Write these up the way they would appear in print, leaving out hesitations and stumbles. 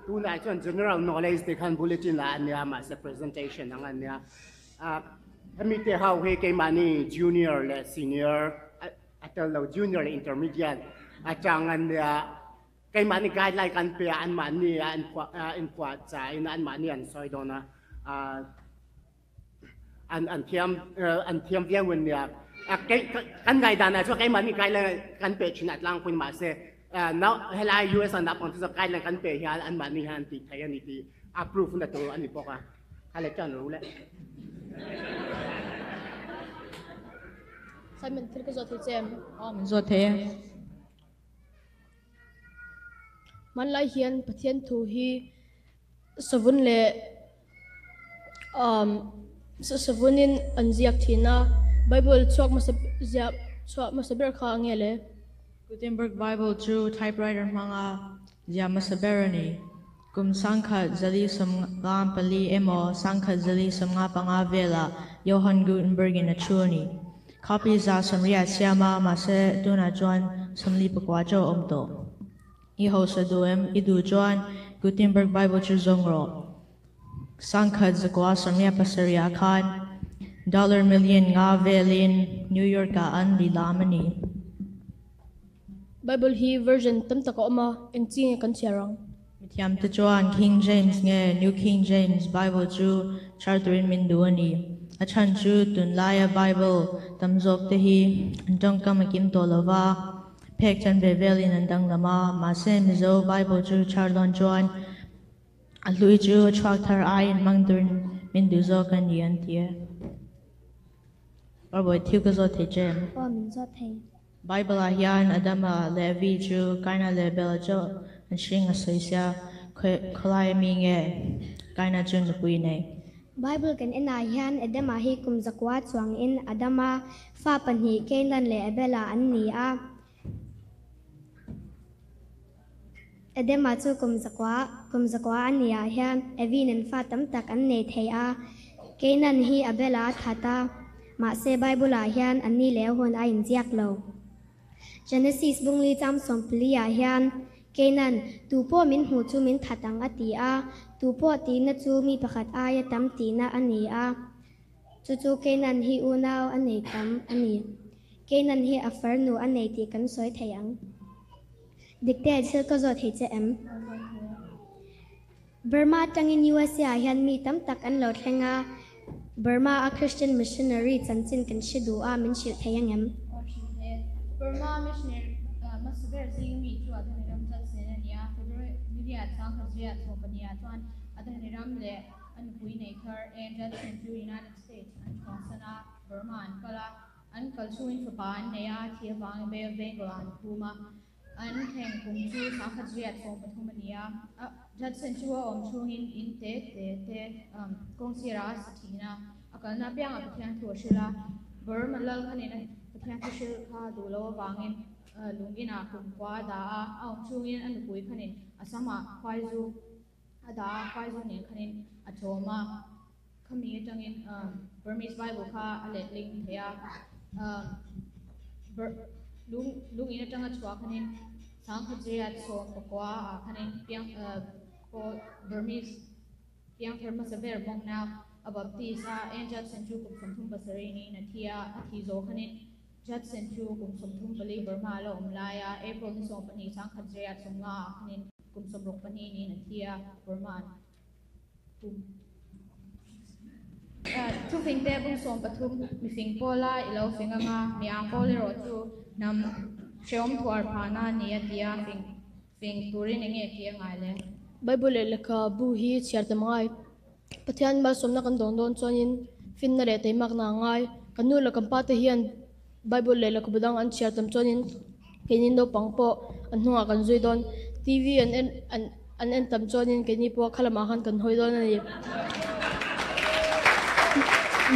tu na chuan general knowledge te khan bulletin la ania ma se presentation ang ania mi te how he ke mani junior le senior atal lo junior le intermediate achang ania ke mani guideline kan pe an mani an kwa cha in an mani an soi dona an thiam viang wen nia cái ngày đàn này cho cái mà cái là cái bể chuyện lang quên mà sẽ now helai US and up on the cái là cái bể hiện anh mà ni han thì thấy anh thì approve là tôi anh đi bóc à hay là cho nó rồi sai mình thích cái gì thì xem mình rồi thế mình lại hiện bát thiên thu hi savun le savunin anziak thina Bible chuak masaber kha ngele Gutenberg Bible True Typewriter manga ya masaberani kum sangkha zali samga pali emo sangkha zali samga panga vela Johann Gutenberg in achuni copy za samria siama mase tuna chuan samli pakwa cho omto I ho saduem idu chuan Gutenberg Bible True zongro sangkha zakwa samria pasaria khan $1 nga velin New York ka an lilamani Bible hi version tam taka oma engchi kan chiarang mithiam te chuan King James nge New King James Bible chu charterin min duani achan chu tunlaya Bible tamzop te hi antong kamakim tolova pek chan bevelin andang lama mase MIZO Bible chu charlon chuan alui chu attractor ai mangdurn min duzo kan yan tie Boy thiu ka zo the jem min zo the Bible a hian adama levi chu kaina level cho an shing a soisia kholai mi nge kaina chun pui nei Bible kan ena hian adama hi kum zakwa chuang in adama fa panhi keilan le abela an ni a adama chu kum zakwa an ni a hian evinen fa tam tak an nei thei a keinan hi abela thata ma se Bible a hian an ni le hon a in jiak lo Genesis bungli cham sompli a hian kenan tu po min hu chu min thatang ati a tu po ti na chu mi pakhat a ya tam ti na ani a chu kenan hi unaw anei tam ani kenan hi afarnu anei ti kan soi thayang dikte chil ko zo thei che em Burma tangin USA a hian mi tam tak an lo thlenga Burma a Christian missionary chanchin kan shidu a min shil thayang em Burma missionary masaber sing mi chu adhan ram chal senania February media chang khajia thopania chuan adhan ram le an pui nei thar and just in the United States and Konsana Burma an kala an kalchu in fapan neya thia bang be bengalan puma an theng kum chu chang khajia thopania just in chu om chung in te kong sira sathina akalna pyang apthyan thoshila Burma lal khanina Pathian Kishil Kha Dulo Wangin Lungina Kumkwa Da Aum Chungin and Pui Kanin Asama Kwaizu Ada Kwaizu Nin Kanin Atoma Kami Jangin Burmese Bible Kha Alet Ling Thea Lungina Janga Chua Kanin Sangkajia So Pakwa Kanin Piang Burmese Piang Thermasaver Bong now about this and Judson Chu Kumsum Basarini Natia Atizo Kanin Judson Chu Kumsum Bali Burma Lo Mlaya April Nisopani Sankajaya Sunga Kanin Kumsum Rokpani Natia Burman Two thing there Bung Patum Mifing Pola Ilo Fingama Miang Polero to Nam Shom Tuar Pana Niatia Fing Turin Enge Island Bible leka bu hi chiartamangai Pathian ba somna kan don chonin fin na re te mak na ngai kanu la kampa te hian Bible le la kubudang an chiartam chonin kenin do pangpo an hunga kan zui don TV an tam chonin keni po khalama han kan hoi don ani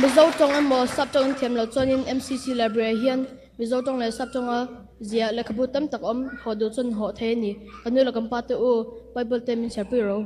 MIZO tong amo sap tong thiam lo chonin MCC library hian MIZO tong le sap tonga zia le kabutam tak om hodu chon ho the ni kanu la kampa te u Bible te min chapiro